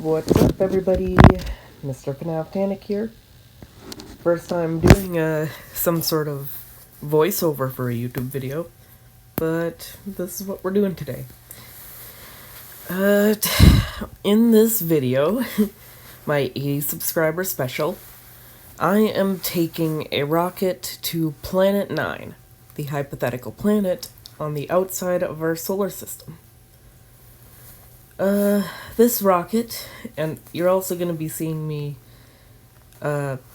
What's up, everybody? Mr. FNAF Panic here. First time doing some sort of voiceover for a YouTube video, but this is what we're doing today. In this video, my 80 subscriber special, I am taking a rocket to Planet 9, the hypothetical planet on the outside of our solar system. This rocket, and you're also going to be seeing me,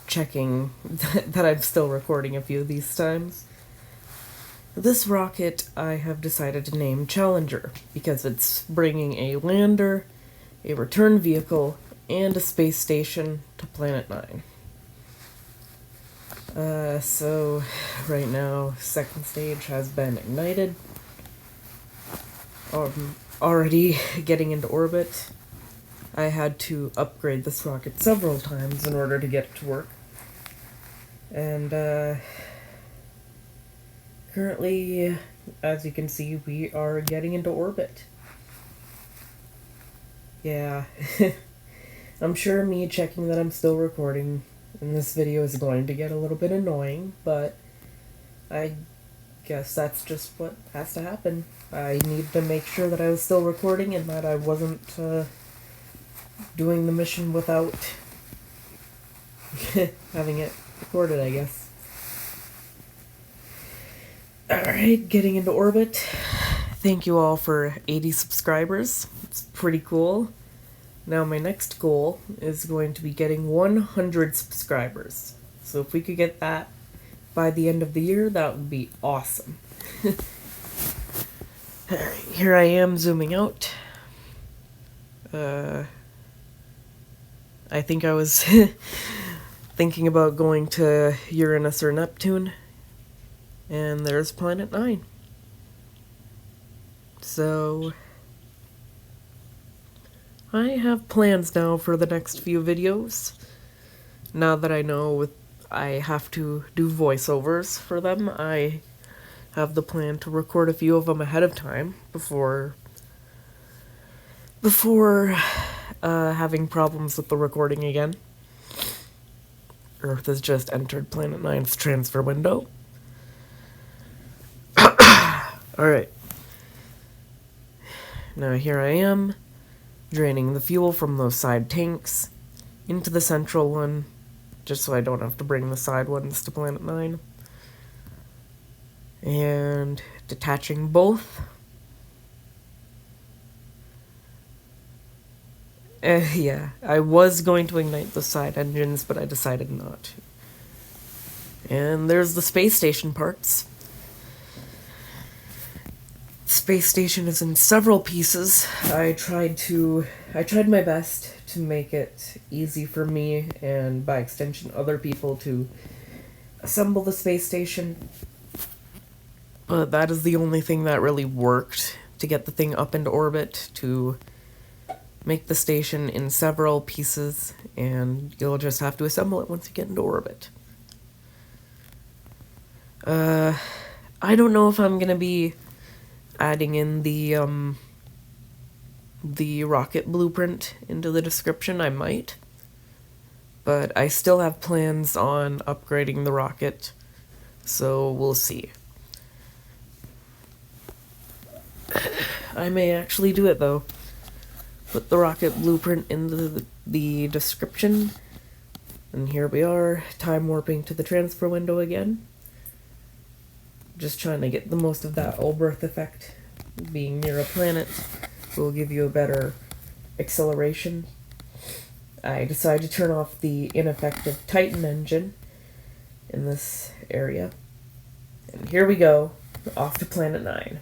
checking that I'm still recording a few of these times. This rocket I have decided to name Challenger, because it's bringing a lander, a return vehicle, and a space station to Planet 9. So, right now, second stage has been ignited. Already getting into orbit. I had to upgrade this rocket several times in order to get it to work. And, currently, as you can see, we are getting into orbit. Yeah, I'm sure me checking that I'm still recording in this video is going to get a little bit annoying, but I guess that's just what has to happen. I need to make sure that I was still recording and that I wasn't doing the mission without having it recorded, I guess. Alright, getting into orbit. Thank you all for 80 subscribers. It's pretty cool. Now my next goal is going to be getting 100 subscribers. So if we could get that by the end of the year, that would be awesome. Alright, here I am zooming out. I think I was thinking about going to Uranus or Neptune. And there's Planet 9. So I have plans now for the next few videos. Now that I know I have to do voiceovers for them, I have the plan to record a few of them ahead of time before having problems with the recording again. Earth has just entered Planet 9's transfer window. Alright. Now here I am, draining the fuel from those side tanks into the central one, just so I don't have to bring the side ones to Planet 9. And detaching both. Yeah, I was going to ignite the side engines, but I decided not to. And there's the space station parts. The space station is in several pieces. I tried my best to make it easy for me, and by extension other people, to assemble the space station. But that is the only thing that really worked to get the thing up into orbit, to make the station in several pieces, and you'll just have to assemble it once you get into orbit. I don't know if I'm gonna be adding in the rocket blueprint into the description. I might. But I still have plans on upgrading the rocket, so we'll see. I may actually do it, though. Put the rocket blueprint into the description. And here we are, time warping to the transfer window again. Just trying to get the most of that Olberth effect. Being near a planet will give you a better acceleration. I decided to turn off the ineffective Titan engine in this area. And here we go, off to Planet 9.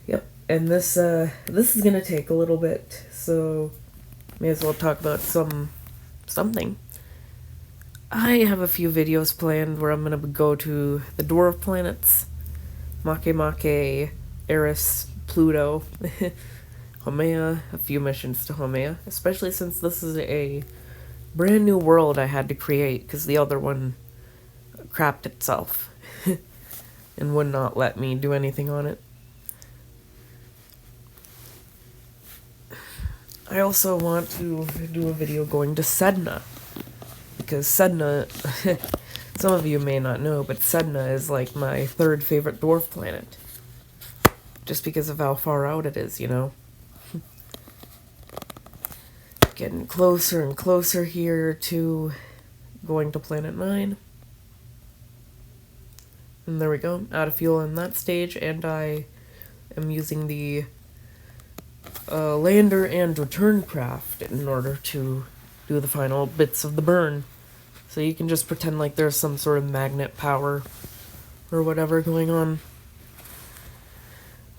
Yep, and this is gonna take a little bit, so may as well talk about something. I have a few videos planned where I'm gonna go to the dwarf planets, Makemake, Eris, Pluto, Haumea, a few missions to Haumea, especially since this is a brand new world I had to create, because the other one crapped itself and would not let me do anything on it. I also want to do a video going to Sedna, because Sedna, some of you may not know, but Sedna is like my third favorite dwarf planet. Just because of how far out it is, you know? Getting closer and closer here to going to Planet 9. And there we go, out of fuel in that stage, and I am using the lander and return craft in order to do the final bits of the burn. So you can just pretend like there's some sort of magnet power or whatever going on,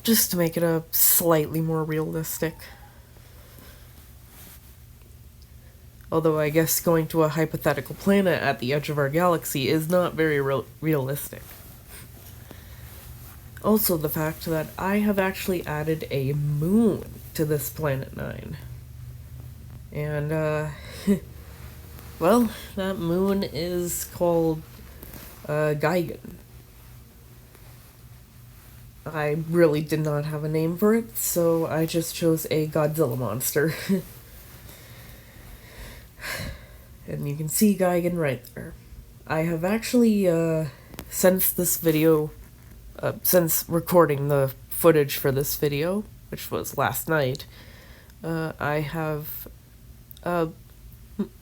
just to make it a slightly more realistic. Although I guess going to a hypothetical planet at the edge of our galaxy is not very realistic. Also the fact that I have actually added a moon to this Planet 9. And, well, that moon is called, Geigen. I really did not have a name for it, so I just chose a Godzilla monster. And you can see Geigen right there. I have actually, since this video, since recording the footage for this video, which was last night, I have,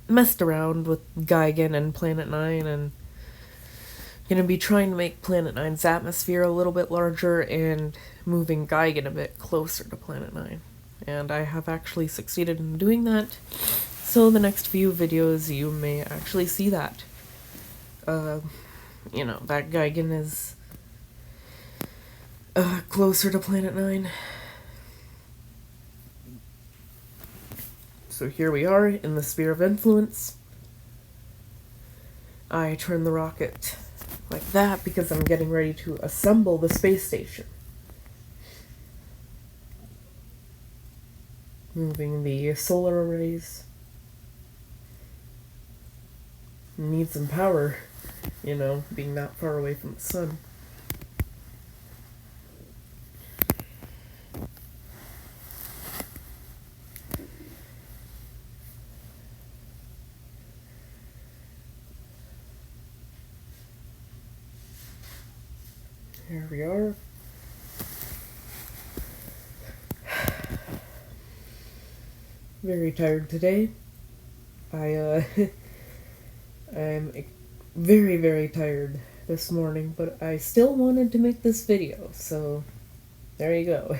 messed around with Geigen and Planet 9, and gonna be trying to make Planet 9's atmosphere a little bit larger and moving Geigen a bit closer to Planet 9. And I have actually succeeded in doing that, so the next few videos you may actually see that. You know, that Geigen is closer to Planet 9. So here we are in the sphere of influence. I turn the rocket like that because I'm getting ready to assemble the space station. Moving the solar arrays. Need some power, you know, being that far away from the sun. Here we are. Very tired today. I'm very, very tired this morning, but I still wanted to make this video, so there you go.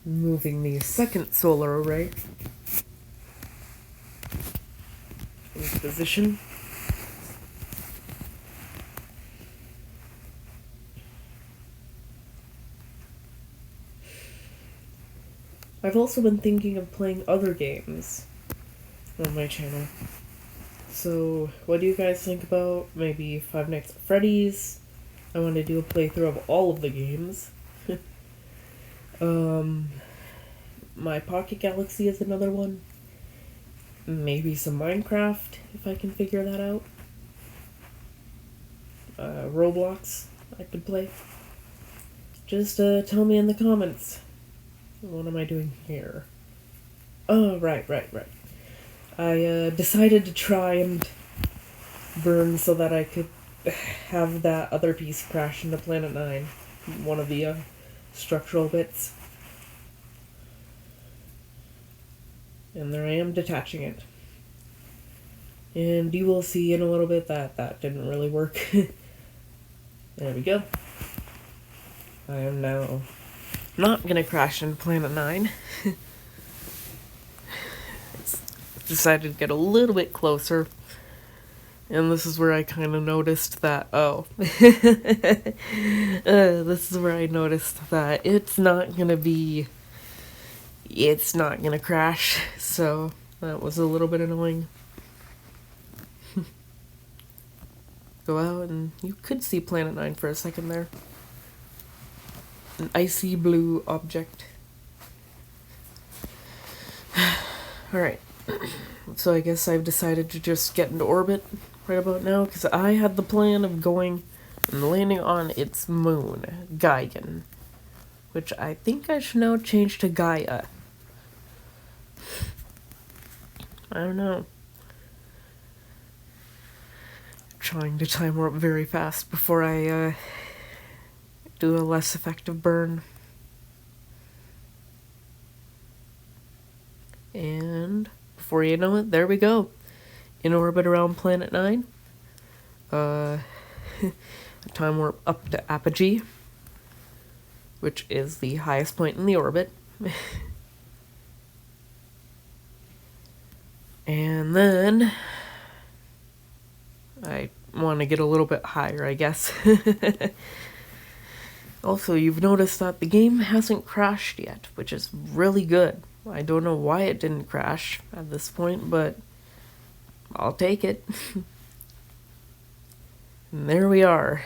Moving the second solar array into position. I've also been thinking of playing other games on my channel. So, what do you guys think about maybe Five Nights at Freddy's? I want to do a playthrough of all of the games. My Pocket Galaxy is another one. Maybe some Minecraft, if I can figure that out. Roblox, I could play. Just tell me in the comments. What am I doing here? Oh, right. I decided to try and burn so that I could have that other piece crash into Planet 9. One of the structural bits. And there I am detaching it. And you will see in a little bit that that didn't really work. There we go. I am now not gonna crash into Planet 9. Decided to get a little bit closer. And this is where I kind of noticed that, this is where I noticed that it's not gonna crash. So that was a little bit annoying. Go out and you could see Planet 9 for a second there. An icy blue object. Alright. So I guess I've decided to just get into orbit right about now, because I had the plan of going and landing on its moon, Geigen. Which I think I should now change to Gaia. I don't know. Trying to time warp very fast before I do a less effective burn. And before you know it, there we go. In orbit around Planet 9. Time warp up to apogee, which is the highest point in the orbit. And then I want to get a little bit higher, I guess. Also, you've noticed that the game hasn't crashed yet, which is really good. I don't know why it didn't crash at this point, but I'll take it. And there we are,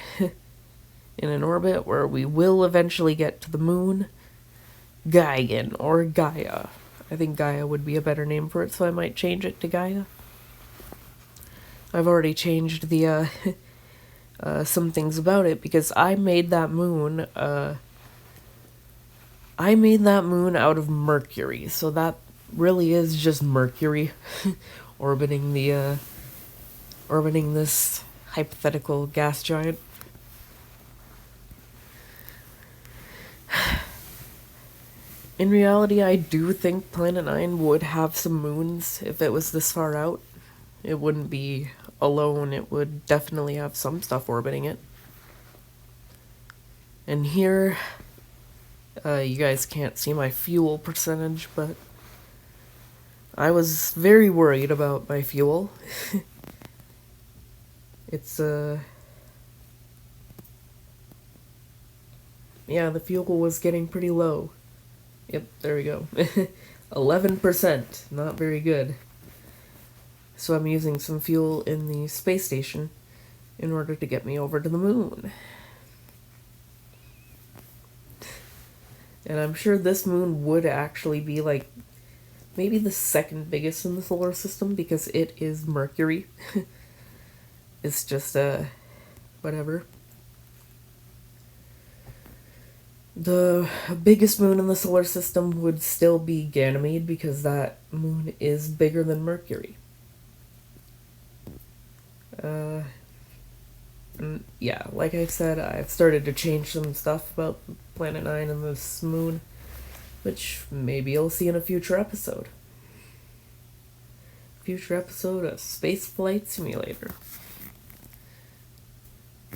in an orbit where we will eventually get to the moon, Geigen, or Gaia. I think Gaia would be a better name for it, so I might change it to Gaia. I've already changed the, some things about it, because I made that moon out of Mercury, so that really is just Mercury orbiting this hypothetical gas giant. In reality, I do think Planet 9 would have some moons if it was this far out. It wouldn't be alone, it would definitely have some stuff orbiting it. And here, you guys can't see my fuel percentage, but I was very worried about my fuel. It's, yeah, the fuel was getting pretty low. Yep, there we go. 11%, not very good. So I'm using some fuel in the space station in order to get me over to the moon. And I'm sure this moon would actually be like maybe the second biggest in the solar system because it is Mercury. It's just whatever. The biggest moon in the solar system would still be Ganymede because that moon is bigger than Mercury. Yeah, like I said, I've started to change some stuff about Planet 9 and this moon, which maybe you'll see in a future episode. Future episode of Space Flight Simulator.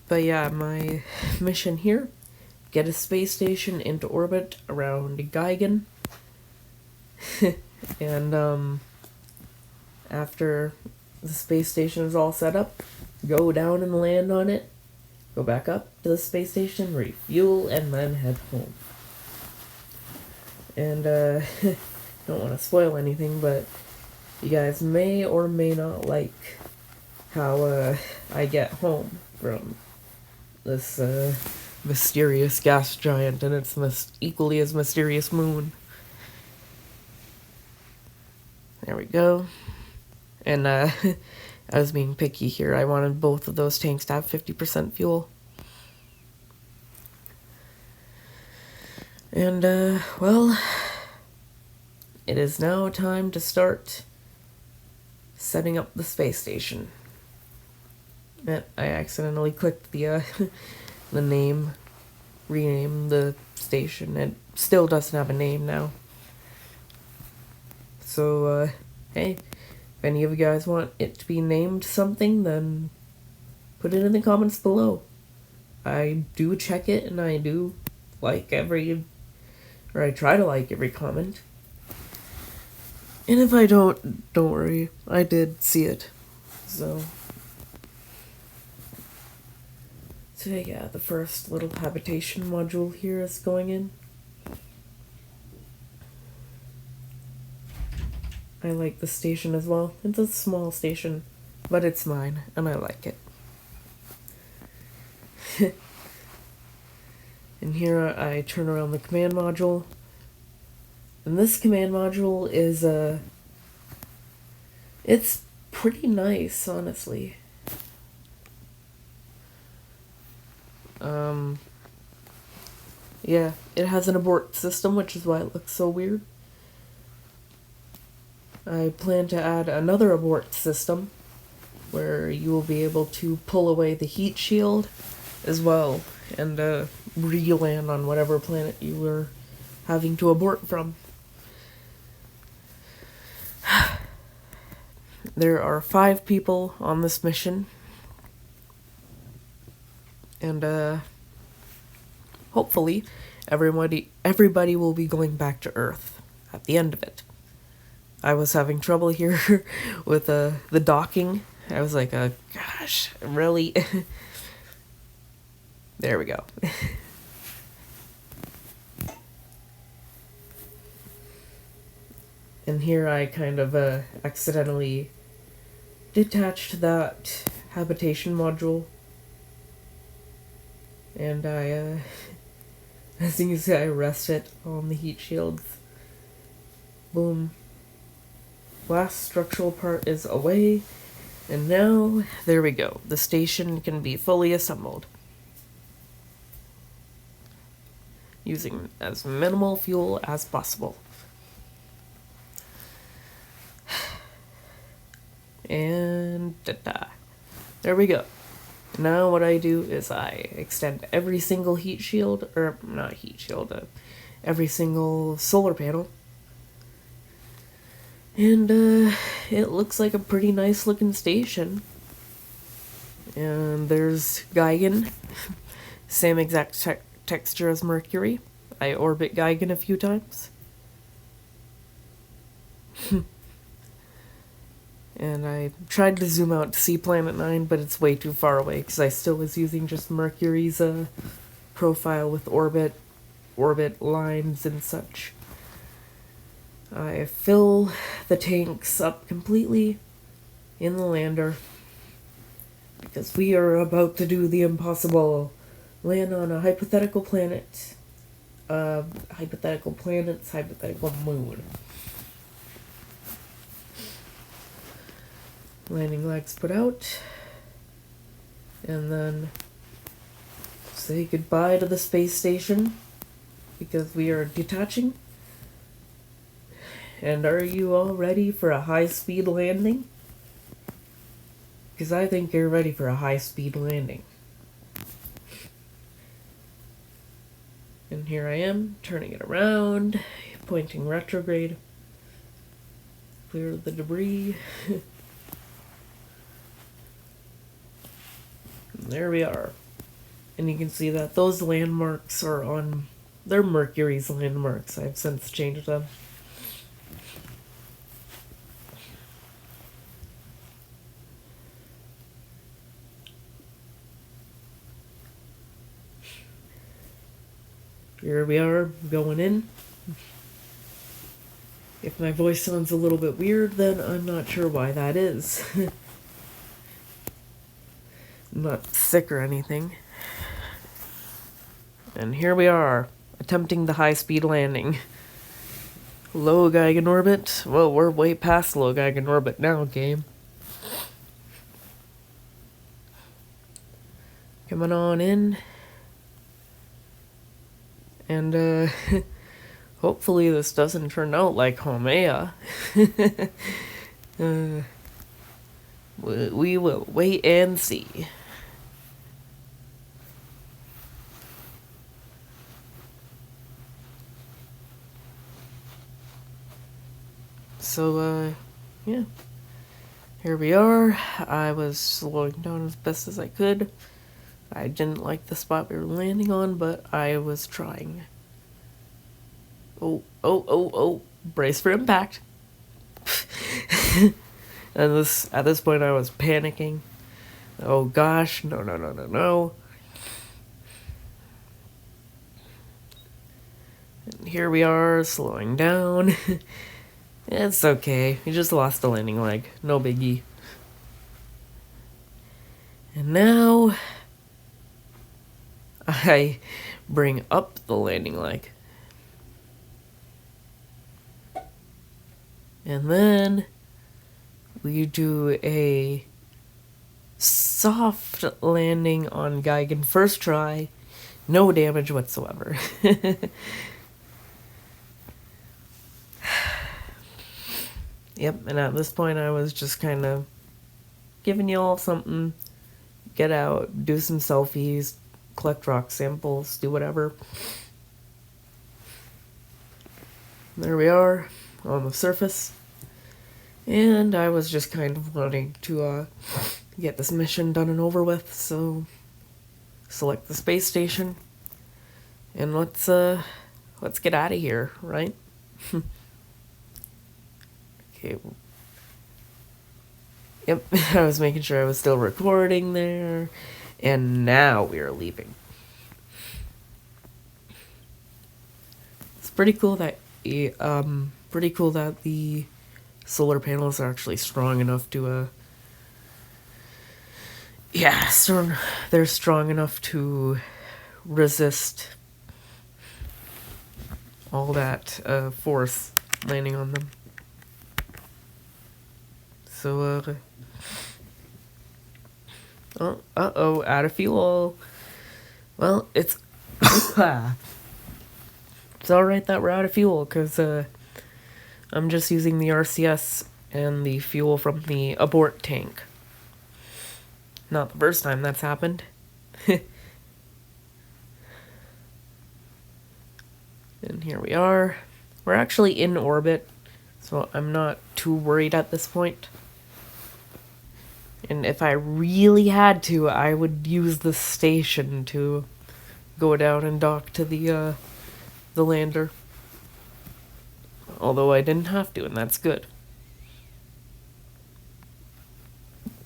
But yeah, my mission here, get a space station into orbit around Geigen. And after the space station is all set up, go down and land on it, go back up to the space station, refuel, and then head home. And don't want to spoil anything, but you guys may or may not like how I get home from this mysterious gas giant and its equally as mysterious moon. There we go. And I was being picky here. I wanted both of those tanks to have 50% fuel. And, well, it is now time to start setting up the space station. I accidentally clicked the rename the station. It still doesn't have a name now. So, hey, if any of you guys want it to be named something, then put it in the comments below. I do check it, and I do like I try to like every comment. And if I don't worry, I did see it. So yeah, the first little habitation module here is going in. I like the station as well. It's a small station, but it's mine, and I like it. And here I turn around the command module. And this command module is, it's pretty nice, honestly. Yeah, it has an abort system, which is why it looks so weird. I plan to add another abort system where you will be able to pull away the heat shield as well and re-land on whatever planet you were having to abort from. There are 5 people on this mission, and hopefully everybody will be going back to Earth at the end of it. I was having trouble here with the docking. I was like, gosh, really? There we go. And here I kind of accidentally detached that habitation module. And I, as you can see, I rest it on the heat shields. Boom. Last structural part is away. And now, there we go. The station can be fully assembled. Using as minimal fuel as possible. And there we go. Now what I do is I extend every single heat shield, or not heat shield, every single solar panel. And it looks like a pretty nice looking station. And there's Geigen, same exact texture as Mercury. I orbit Geigen a few times. And I tried to zoom out to see Planet 9, but it's way too far away because I still was using just Mercury's profile with orbit lines and such. I fill the tanks up completely in the lander because we are about to do the impossible. Land on a hypothetical planet. Hypothetical planet's hypothetical moon. Landing legs put out. And then say goodbye to the space station because we are detaching. And are you all ready for a high-speed landing? Because I think you're ready for a high-speed landing. And here I am, turning it around, pointing retrograde. Clear the debris. And there we are. And you can see that those landmarks are on... They're Mercury's landmarks. I've since changed them. Here we are, going in. If my voice sounds a little bit weird, then I'm not sure why that is. I'm not sick or anything. And here we are, attempting the high-speed landing. Low Geigen orbit? Well, we're way past low Geigen orbit now, game. Coming on in. And, hopefully this doesn't turn out like Homea. We will wait and see. So, yeah. Here we are. I was slowing down as best as I could. I didn't like the spot we were landing on, but I was trying. Oh. Brace for impact. And at this point I was panicking. Oh gosh, no. And here we are, slowing down. It's okay, we just lost a landing leg. No biggie. And now... I bring up the landing leg. And then we do a soft landing on Geigen first try. No damage whatsoever. Yep, and at this point I was just kind of giving you all something. Get out, do some selfies, collect rock samples, do whatever. There we are on the surface. And I was just kind of wanting to get this mission done and over with, so select the space station. And let's get out of here, right? Okay. Yep, I was making sure I was still recording there. And now we are leaving. It's pretty cool that the solar panels are actually strong enough to they're strong enough to resist all that force landing on them. So out of fuel. Well, it's it's alright that we're out of fuel, because I'm just using the RCS and the fuel from the abort tank. Not the first time that's happened. And here we are. We're actually in orbit, so I'm not too worried at this point. And if I really had to, I would use the station to go down and dock to the lander. Although I didn't have to, and that's good.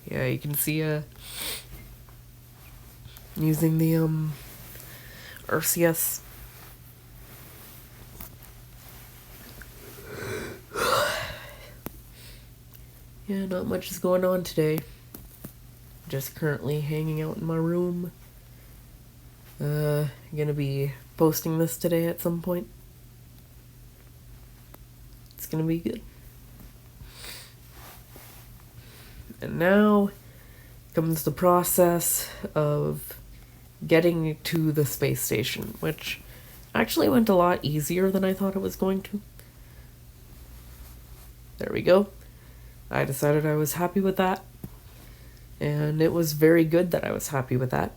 Yeah, you can see using the RCS. Yeah, not much is going on today. Just currently hanging out in my room. Gonna be posting this today at some point. It's gonna be good. And now comes the process of getting to the space station, which actually went a lot easier than I thought it was going to. There we go. I decided I was happy with that. And it was very good that I was happy with that.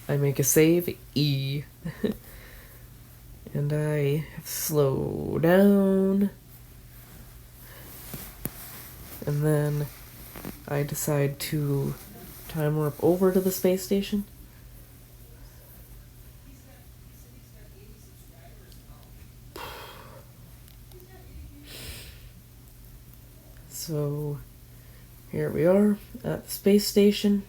I make a save, E. And I slow down. And then I decide to time warp over to the space station. So here we are at the space station.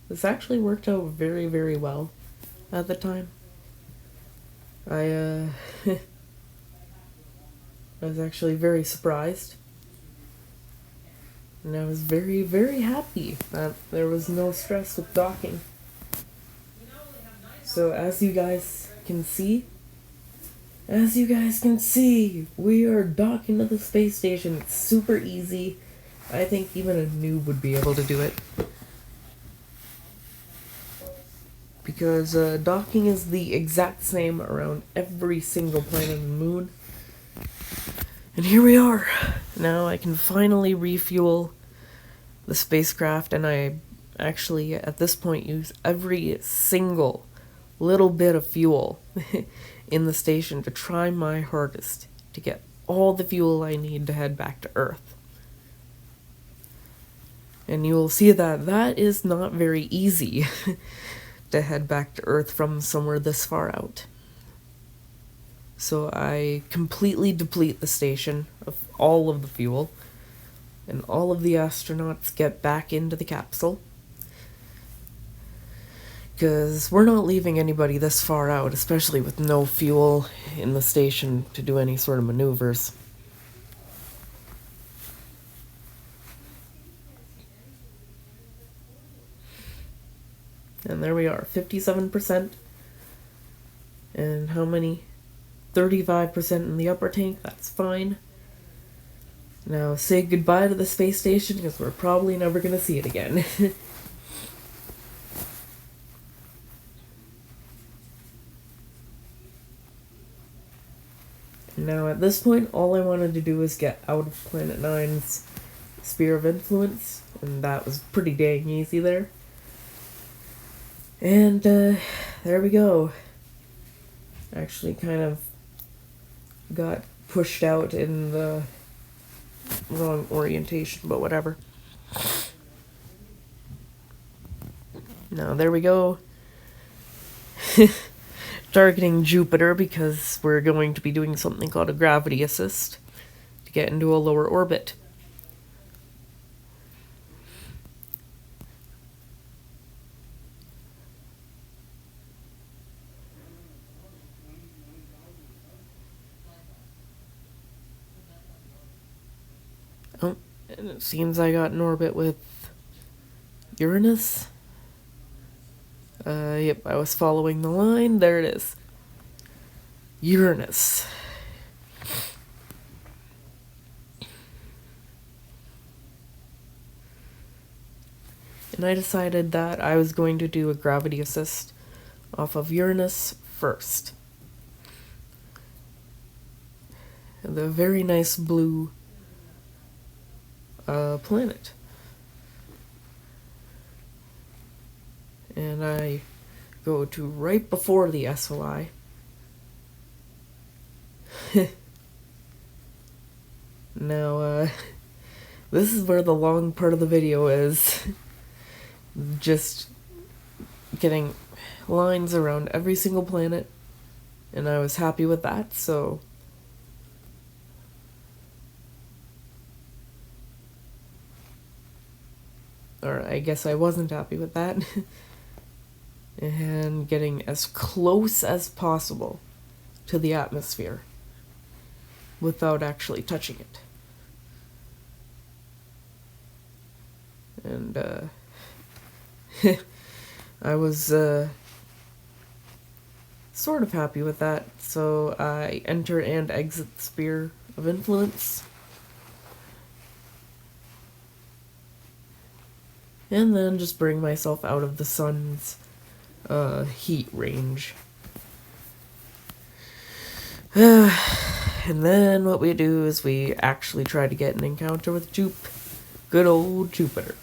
This actually worked out very, very well at the time. I was actually very surprised. And I was very, very happy that there was no stress with docking. So as you guys can see, we are docking to the space station. It's super easy. I think even a noob would be able to do it. Because docking is the exact same around every single planet and moon. And here we are. Now I can finally refuel the spacecraft, and I actually, at this point, use every single little bit of fuel in the station to try my hardest to get all the fuel I need to head back to Earth. And you will see that that is not very easy to head back to Earth from somewhere this far out. So I completely deplete the station of all of the fuel, and all of the astronauts get back into the capsule. Because we're not leaving anybody this far out, especially with no fuel in the station to do any sort of maneuvers. And there we are, 57%. And how many? 35% in the upper tank, that's fine. Now say goodbye to the space station because we're probably never going to see it again. Now at this point, all I wanted to do was get out of Planet Nine's sphere of influence, and that was pretty dang easy there. And there we go. Actually kind of got pushed out in the wrong orientation, but whatever. Now there we go. Targeting Jupiter because we're going to be doing something called a gravity assist to get into a lower orbit. Oh, and it seems I got in orbit with Uranus. Yep, I was following the line. There it is. Uranus. And I decided that I was going to do a gravity assist off of Uranus first. The very nice blue planet. And I go to right before the SOI. Now, this is where the long part of the video is. Just getting lines around every single planet, and I was happy with that, so... Or I guess I wasn't happy with that. And getting as close as possible to the atmosphere without actually touching it. And I was sort of happy with that, so I enter and exit the sphere of influence. And then just bring myself out of the sun's heat range. And then what we do is we actually try to get an encounter with good old Jupiter.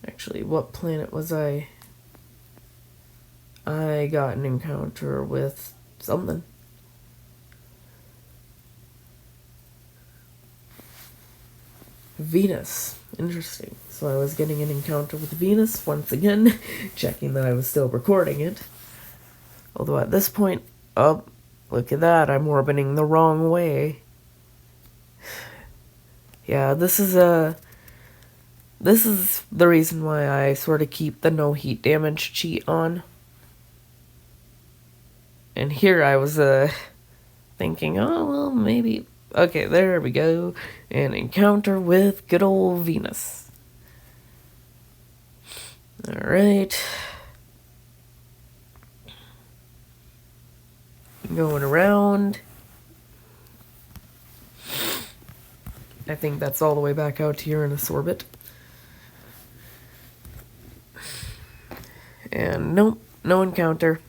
Actually, what planet was I? I got an encounter with something. Venus. Interesting. So I was getting an encounter with Venus once again, checking that I was still recording it. Although at this point, oh, look at that, I'm orbiting the wrong way. Yeah, this is the reason why I sort of keep the no heat damage cheat on. And here I was thinking, oh, well, maybe... Okay, there we go. An encounter with good old Venus. Alright. Going around. I think that's all the way back out to Uranus orbit. And nope, no encounter.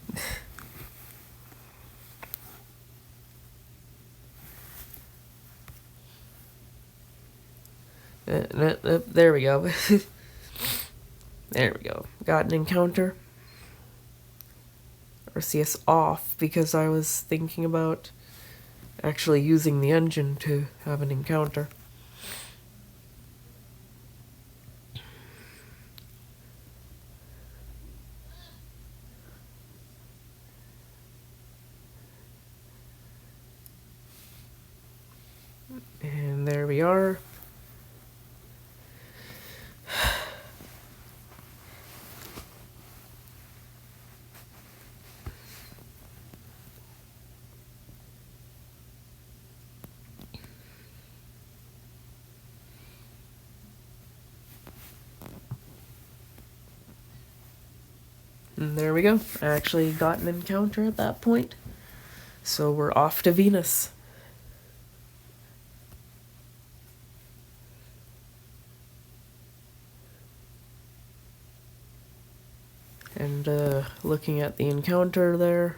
There we go. There we go. Got an encounter. RCS off because I was thinking about actually using the engine to have an encounter. And there we are. And there we go. I actually got an encounter at that point. So we're off to Venus. And looking at the encounter there.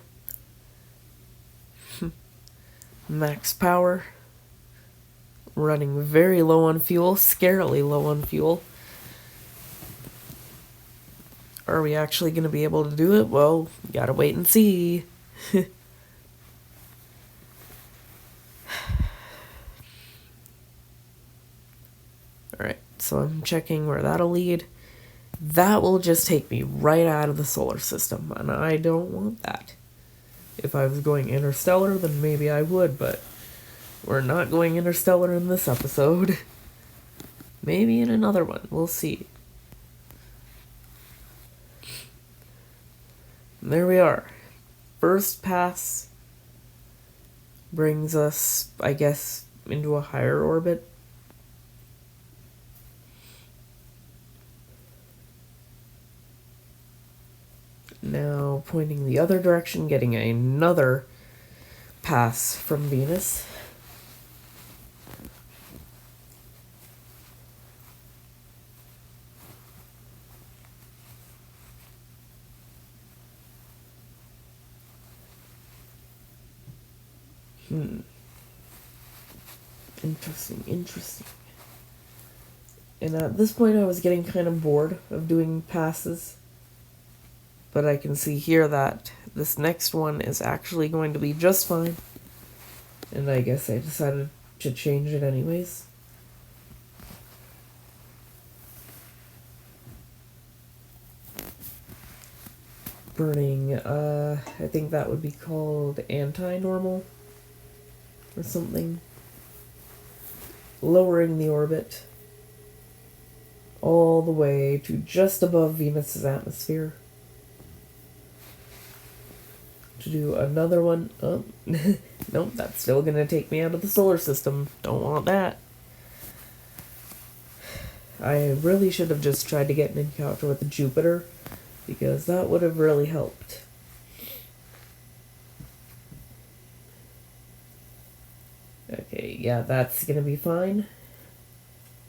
Max power. Running very low on fuel, scarily low on fuel. Are we actually going to be able to do it? Well, gotta wait and see. Alright, so I'm checking where that'll lead. That will just take me right out of the solar system, and I don't want that. If I was going interstellar, then maybe I would, but we're not going interstellar in this episode. Maybe in another one, we'll see. There we are. First pass brings us, I guess, into a higher orbit. Now pointing the other direction, getting another pass from Venus. Interesting. And at this point I was getting kind of bored of doing passes. But I can see here that this next one is actually going to be just fine. And I guess I decided to change it anyways. Burning, I think that would be called anti-normal or something. Lowering the orbit all the way to just above Venus's atmosphere. To do another one. Oh, nope, that's still gonna take me out of the solar system. Don't want that. I really should have just tried to get an encounter with Jupiter, because that would have really helped. Okay, yeah, that's gonna be fine.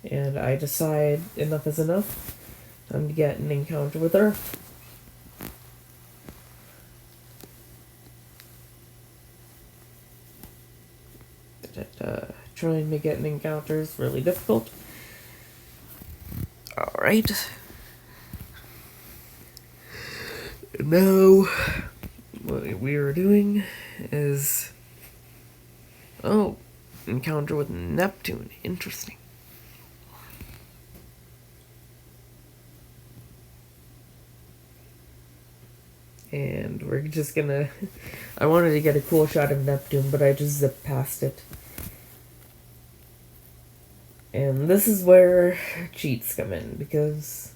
And I decide enough is enough. Time to get an encounter with Earth. Trying to get an encounter is really difficult. Alright. Now, what we are doing is... Oh, encounter with Neptune. Interesting. And we're just gonna... I wanted to get a cool shot of Neptune, but I just zipped past it. And this is where cheats come in, because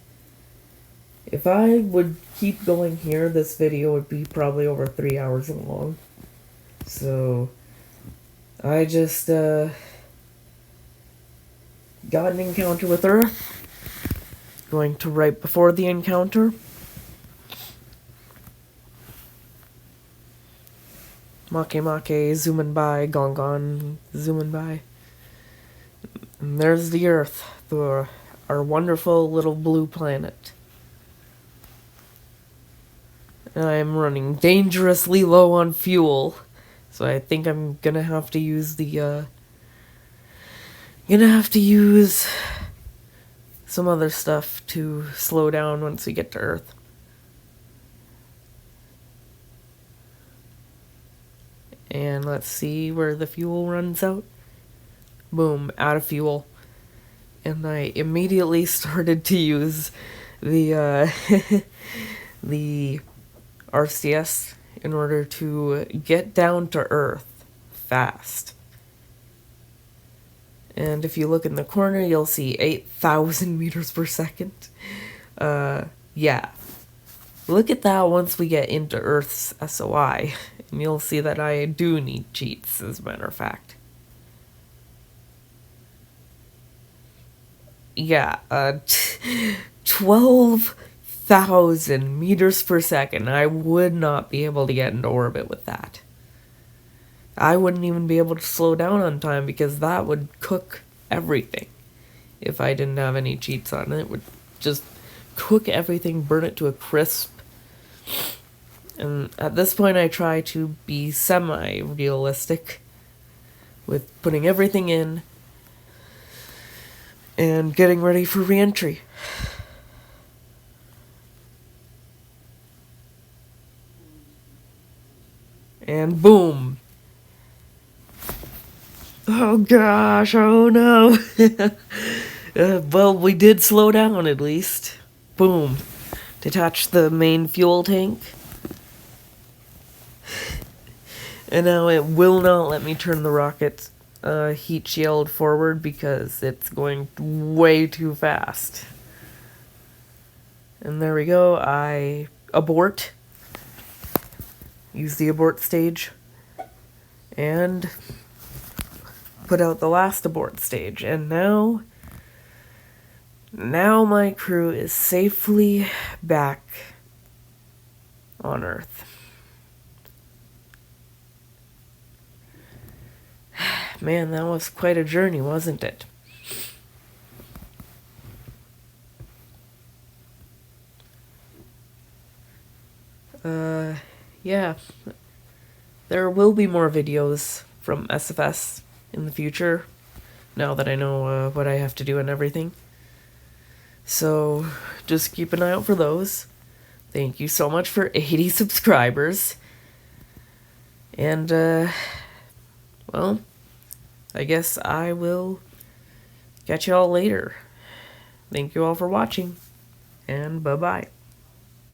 if I would keep going here, this video would be probably over 3 hours long. So, I just, got an encounter with Earth. Going to right before the encounter. Make, zooming by, gong, zooming by. And there's the Earth, our wonderful little blue planet. And I'm running dangerously low on fuel, so I think I'm gonna have to use some other stuff to slow down once we get to Earth. And let's see where the fuel runs out. Boom, out of fuel. And I immediately started to use the the RCS in order to get down to Earth fast. And if you look in the corner, you'll see 8,000 meters per second. Yeah. Look at that once we get into Earth's SOI. And you'll see that I do need cheats, as a matter of fact. Yeah, 12 1,000 meters per second. I would not be able to get into orbit with that. I wouldn't even be able to slow down on time because that would cook everything. If I didn't have any cheats on it, it would just cook everything, burn it to a crisp. And at this point, I try to be semi-realistic with putting everything in and getting ready for re-entry. And boom. Oh gosh, oh no. Well, we did slow down at least. Boom. Detach the main fuel tank. And now it will not let me turn the rocket heat shield forward because it's going way too fast. And there we go. I abort. Use the abort stage. And put out the last abort stage. And now my crew is safely back on Earth. Man, that was quite a journey, wasn't it? Yeah. There will be more videos from SFS in the future, now that I know what I have to do and everything. So, just keep an eye out for those. Thank you so much for 80 subscribers. And, well, I guess I will catch you all later. Thank you all for watching, and bye-bye.